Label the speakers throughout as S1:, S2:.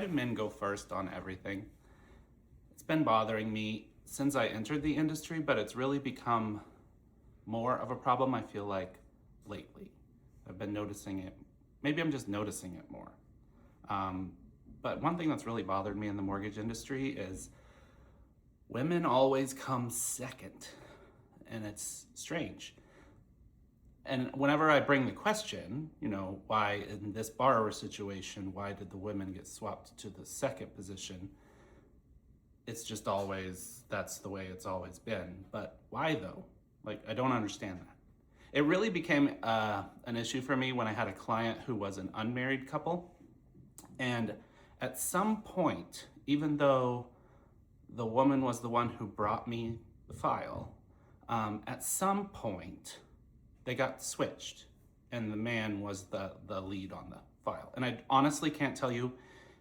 S1: do men go first on everything? It's been bothering me since I entered the industry, but it's really become more of a problem, I feel like, lately. I've been noticing it. Maybe I'm just noticing it more. Um, but one thing that's really bothered me in the mortgage industry is women always come second, and it's strange. And whenever I bring the question, why in this borrower situation, why did the women get swapped to the second position? It's just always, that's the way it's always been. But why though? Like, I don't understand that. It really became an issue for me when I had a client who was an unmarried couple. And at some point, even though the woman was the one who brought me the file, at some point, they got switched and the man was the lead on the file. And I honestly can't tell you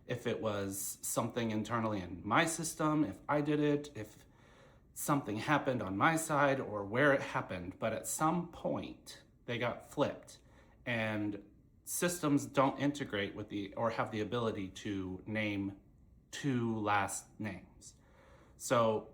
S1: if it was something internally in my system, if I did it, if something happened on my side or where it happened, but at some point they got flipped, and systems don't integrate with or have the ability to name two last names. So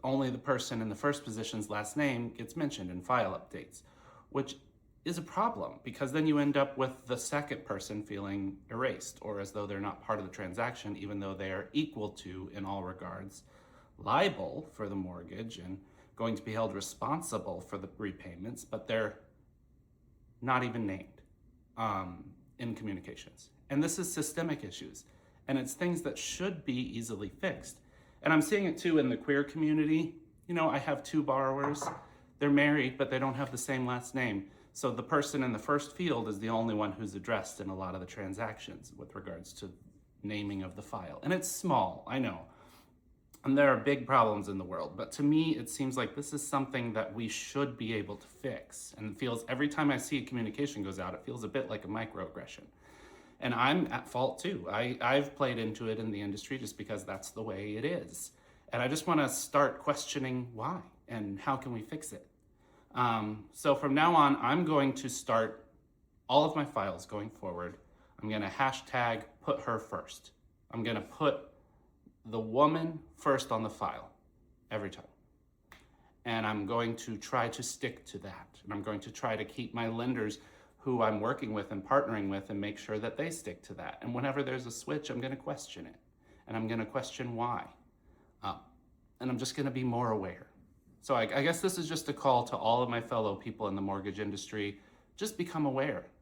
S1: only the person in the first position's last name gets mentioned in file updates, which is a problem because then you end up with the second person feeling erased or as though they're not part of the transaction, even though they are equal to, in all regards, liable for the mortgage and going to be held responsible for the repayments, but they're not even named in communications. And this is systemic issues, and it's things that should be easily fixed. And I'm seeing it too in the queer community. I have two borrowers. They're married, but they don't have the same last name. So the person in the first field is the only one who's addressed in a lot of the transactions with regards to naming of the file. And it's small, I know. And there are big problems in the world, but to me, it seems like this is something that we should be able to fix. And it feels, every time I see a communication goes out, it feels a bit like a microaggression. And I'm at fault too. I've played into it in the industry just because that's the way it is. And I just want to start questioning why and how can we fix it. So from now on, I'm going to start all of my files going forward. I'm going to hashtag put her first. I'm going to put the woman first on the file every time. And I'm going to try to stick to that. And I'm going to try to keep my lenders who I'm working with and partnering with and make sure that they stick to that. And whenever there's a switch, I'm going to question it. And I'm going to question why. And I'm just going to be more aware. So I guess this is just a call to all of my fellow people in the mortgage industry. Just become aware.